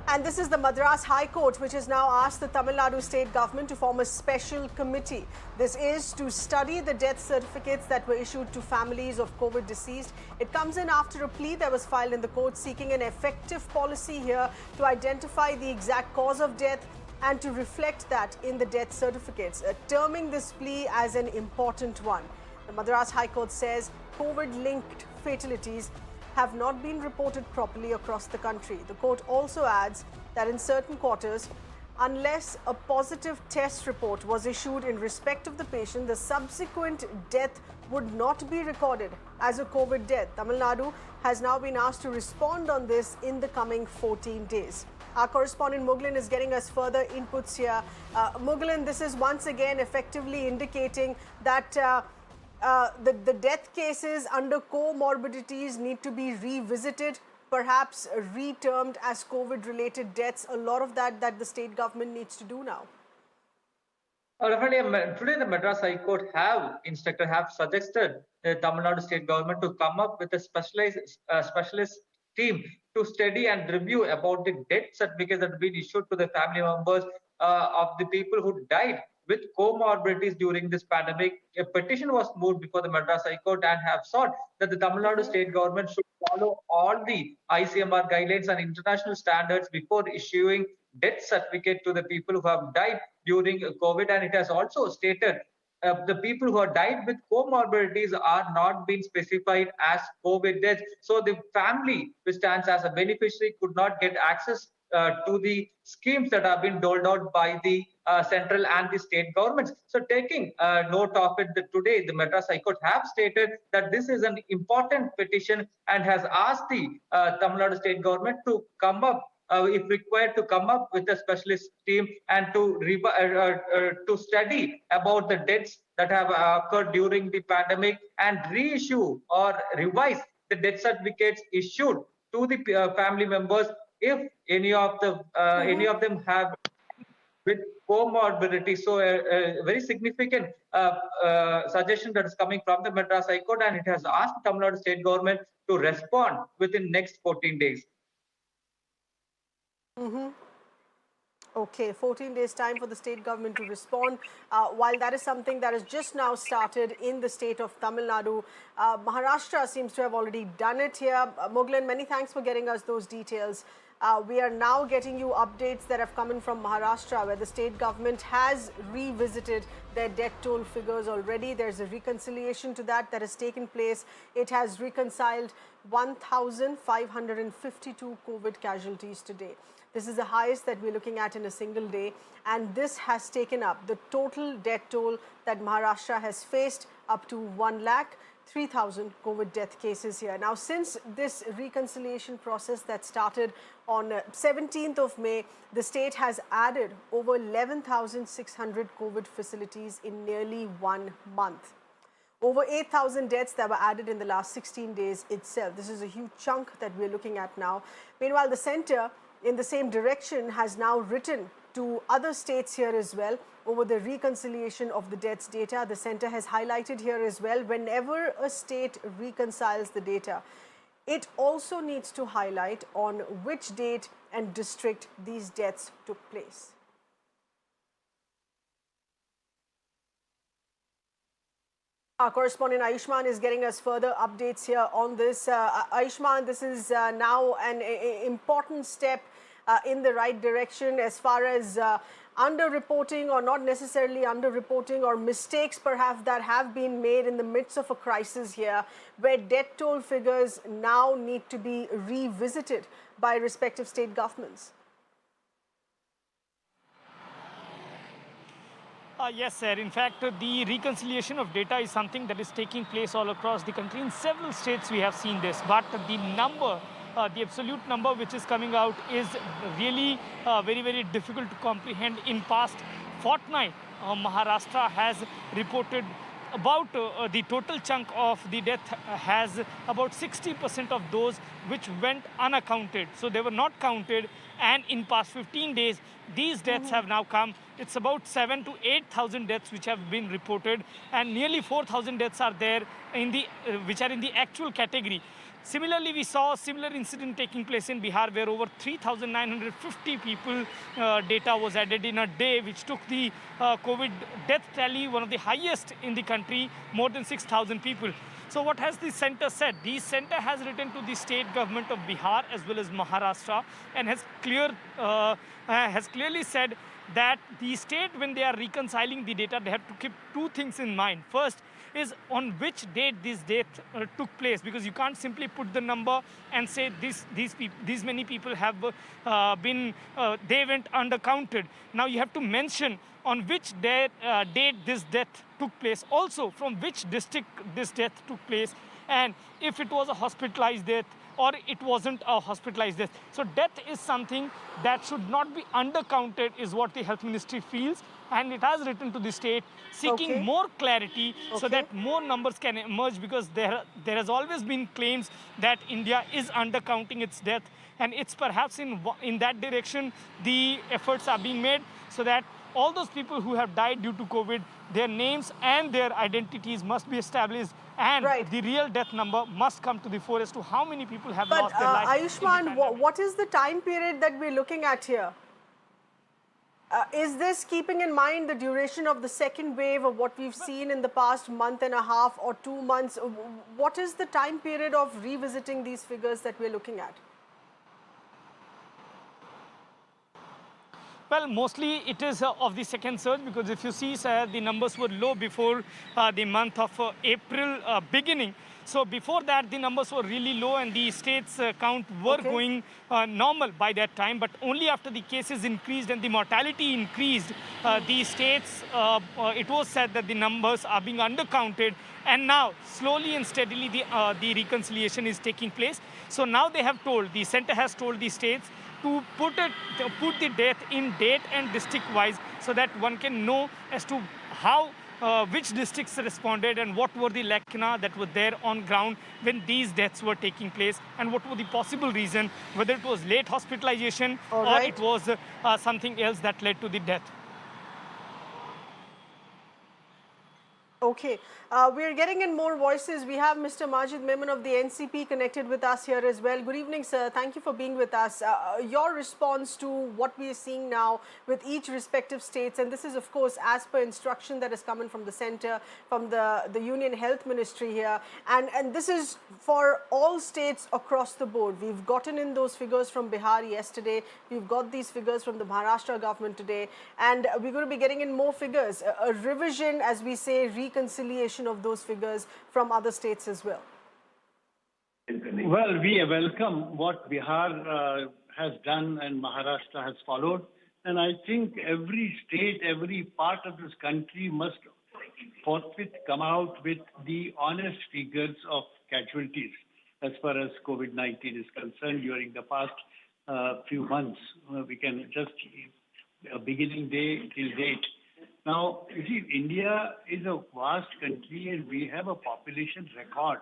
And this is the Madras High Court, which has now asked the Tamil Nadu state government to form a special committee. This is to study the death certificates that were issued to families of COVID deceased. It comes in after a plea that was filed in the court seeking an effective policy here to identify the exact cause of death and to reflect that in the death certificates, terming this plea as an important one. The Madras High Court says COVID-linked fatalities have not been reported properly across the country. The court also adds that in certain quarters, unless a positive test report was issued in respect of the patient, the subsequent death would not be recorded as a COVID death. Tamil Nadu has now been asked to respond on this in the coming 14 days. Our correspondent Mughlan is getting us further inputs here. Mughlan, this is once again effectively indicating that the death cases under comorbidities need to be revisited, perhaps retermed as COVID-related deaths. A lot of that the state government needs to do now. Definitely, today the Madras High Court have suggested the Tamil Nadu state government to come up with a specialist team to study and review about the death certificates that have been issued to the family members of the people who died with comorbidities during this pandemic. A petition was moved before the Madras High Court and have sought that the Tamil Nadu state government should follow all the ICMR guidelines and international standards before issuing death certificate to the people who have died during COVID. And it has also stated the people who have died with comorbidities are not being specified as COVID deaths. So the family which stands as a beneficiary could not get access to the schemes that have been doled out by the central and the state governments. So taking note of it, today the Madras High Court have stated that this is an important petition and has asked the Tamil Nadu state government to come up, if required, to come up with a specialist team and to study about the deaths that have occurred during the pandemic and reissue or revise the death certificates issued to the family members if any of them have with comorbidity. So a very significant suggestion that is coming from the Madras High Court, and it has asked Tamil Nadu state government to respond within next 14 days. Okay, 14 days time for the state government to respond. While that is something that has just now started in the state of Tamil Nadu, Maharashtra seems to have already done it here. Mughlan, many thanks for getting us those details. We are now getting you updates that have come in from Maharashtra, where the state government has revisited their death toll figures already. There's a reconciliation to that has taken place. It has reconciled 1,552 COVID casualties today. This is the highest that we're looking at in a single day, and this has taken up the total death toll that Maharashtra has faced up to 1,03,000 COVID death cases here. Now, since this reconciliation process that started on 17th of May, the state has added over 11,600 COVID facilities in nearly 1 month. Over 8,000 deaths that were added in the last 16 days itself. This is a huge chunk that we're looking at now. Meanwhile, the centre in the same direction has now written to other states here as well over the reconciliation of the deaths data. The centre has highlighted here as well, whenever a state reconciles the data, it also needs to highlight on which date and district these deaths took place. Our correspondent Ayushman is getting us further updates here on this. Ayushman, this is now an important step in the right direction as far as underreporting, or not necessarily underreporting, or mistakes perhaps that have been made in the midst of a crisis here, where death toll figures now need to be revisited by respective state governments. Yes, sir. In fact, the reconciliation of data is something that is taking place all across the country. In several states, we have seen this. But the number, the absolute number which is coming out is really very, very difficult to comprehend. In past fortnight, Maharashtra has reported about the total chunk of the death has about 60% of those which went unaccounted. So they were not counted. And in past 15 days, these deaths have now come. It's about 7,000 to 8,000 deaths which have been reported, and nearly 4,000 deaths are there in the which are in the actual category. Similarly, we saw a similar incident taking place in Bihar where over 3,950 people data was added in a day, which took the COVID death tally, one of the highest in the country, more than 6,000 people. So what has the center said? The center has written to the state government of Bihar as well as Maharashtra and has clearly said that the state, when they are reconciling the data, they have to keep two things in mind. First is on which date this death took place, because you can't simply put the number and say these many people have they went undercounted. Now you have to mention on which date this death took place, also from which district this death took place, and if it was a hospitalized death or it wasn't a hospitalized death. So death is something that should not be undercounted is what the health ministry feels, and it has written to the state seeking more clarity so that more numbers can emerge, because there has always been claims that India is undercounting its death, and it's perhaps in that direction the efforts are being made so that all those people who have died due to COVID, their names and their identities must be established, and the real death number must come to the fore as to how many people have lost their life. Ayushman, what is the time period that we're looking at here? Is this keeping in mind the duration of the second wave of what we've seen in the past month and a half or 2 months? What is the time period of revisiting these figures that we're looking at? Well, mostly it is of the second surge, because if you see, sir, the numbers were low before the month of April beginning. So before that, the numbers were really low and the states count were going normal by that time. But only after the cases increased and the mortality increased, the states, it was said that the numbers are being undercounted. And now, slowly and steadily, the reconciliation is taking place. So now they have told, the center has told the states to put the death in date and district wise, so that one can know as to how which districts responded and what were the lacuna that were there on ground when these deaths were taking place, and what were the possible reason, whether it was late hospitalization or it was something else that led to the death. Okay, we are getting in more voices. We have Mr. Majid Memon of the NCP connected with us here as well. Good evening, sir. Thank you for being with us. Your response to what we are seeing now with each respective states, and this is of course as per instruction that has come in from the center, from the Union Health Ministry here, and this is for all states across the board. We've gotten in those figures from Bihar yesterday. We've got these figures from the Maharashtra government today, and we're going to be getting in more figures. A revision, as we say, reconciliation of those figures from other states as well. Well, we welcome what Bihar has done and Maharashtra has followed. And I think every state, every part of this country must forthwith come out with the honest figures of casualties as far as COVID-19 is concerned during the past few months. We can just beginning day till date. Now, you see, India is a vast country and we have a population record.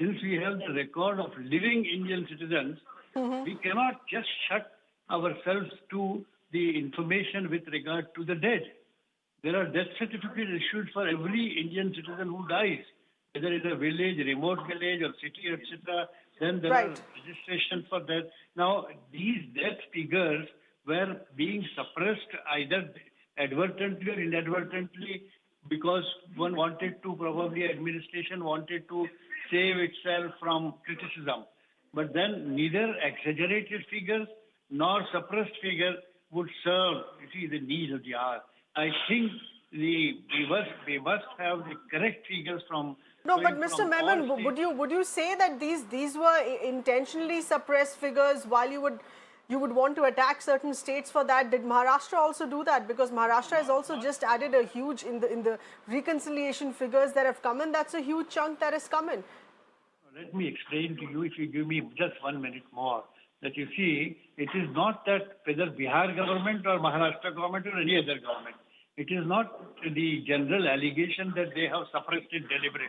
Since we have the record of living Indian citizens, we cannot just shut ourselves to the information with regard to the dead. There are death certificates issued for every Indian citizen who dies, whether it's a village, remote village or city, etc. Then there are registrations for that. Now, these death figures were being suppressed either advertently or inadvertently, because one wanted to, probably administration wanted to save itself from criticism. But then neither exaggerated figures nor suppressed figures would serve, you see, the needs of the hour. I think we must have the correct figures from. No, but Mr. Memon, would you say that these were intentionally suppressed figures while you would want to attack certain states for that? Did Maharashtra also do that? Because Maharashtra has also just added a huge, in the reconciliation figures that have come in, that's a huge chunk that has come in. Let me explain to you, if you give me just 1 minute more, that you see, it is not that whether Bihar government or Maharashtra government or any other government, it is not the general allegation that they have suppressed it deliberately.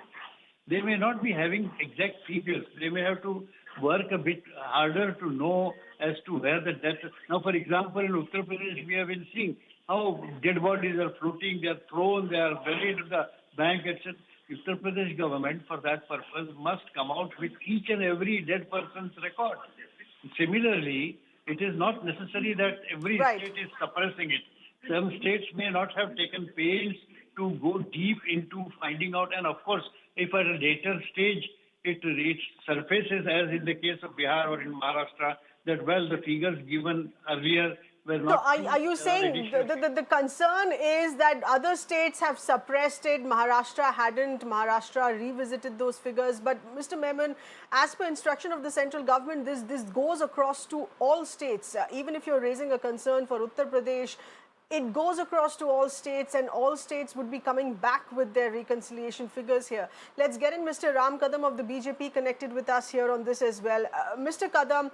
They may not be having exact figures. They may have to work a bit harder to know as to where the death. Now, for example, in Uttar Pradesh, we have been seeing how dead bodies are floating, they are thrown, they are buried in the bank, etc. Uttar Pradesh government, for that purpose, must come out with each and every dead person's record. Similarly, it is not necessary that every Right. state is suppressing it. Some states may not have taken pains to go deep into finding out, and of course, if at a later stage it surfaces, as in the case of Bihar or in Maharashtra, that well, the figures given earlier were So not are you true, saying the concern is that other states have suppressed it, Maharashtra hadn't, Maharashtra revisited those figures, but Mr. Memon, as per instruction of the central government, this goes across to all states. Even if you're raising a concern for Uttar Pradesh, it goes across to all states, and all states would be coming back with their reconciliation figures here. Let's get in Mr. Ram Kadam of the BJP connected with us here on this as well. Mr. Kadam,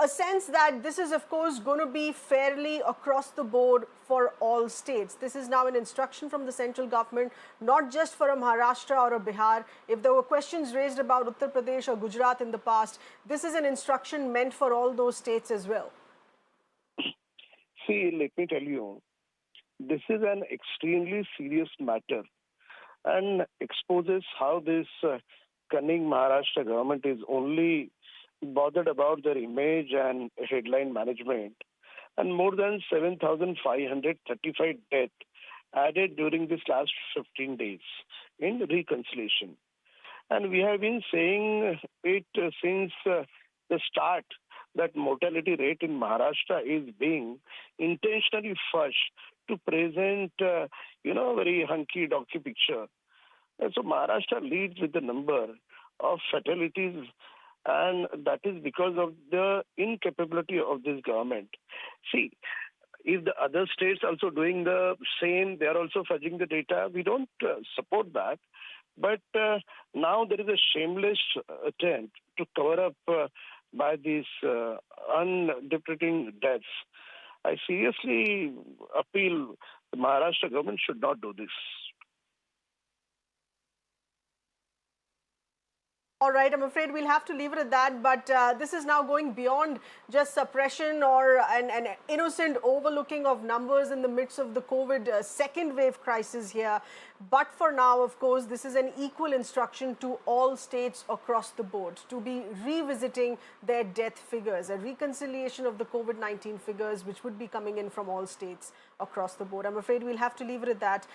a sense that this is of course going to be fairly across the board for all states. This is now an instruction from the central government, not just for a Maharashtra or a Bihar. If there were questions raised about Uttar Pradesh or Gujarat in the past, this is an instruction meant for all those states as well. See, let me tell you, this is an extremely serious matter and exposes how this cunning Maharashtra government is only bothered about their image and headline management. And more than 7,535 deaths added during this last 15 days in reconciliation. And we have been saying it since the start that mortality rate in Maharashtra is being intentionally fudged to present, a very hunky-donkey picture. And so Maharashtra leads with the number of fatalities, and that is because of the incapability of this government. See, if the other states also doing the same, they are also fudging the data. We don't support that. But now there is a shameless attempt to cover up by these undeprecating deaths. I seriously appeal the Maharashtra government should not do this. All right, I'm afraid we'll have to leave it at that, but this is now going beyond just suppression or an innocent overlooking of numbers in the midst of the COVID second wave crisis here. But for now, of course, this is an equal instruction to all states across the board to be revisiting their death figures, a reconciliation of the COVID-19 figures, which would be coming in from all states across the board. I'm afraid we'll have to leave it at that.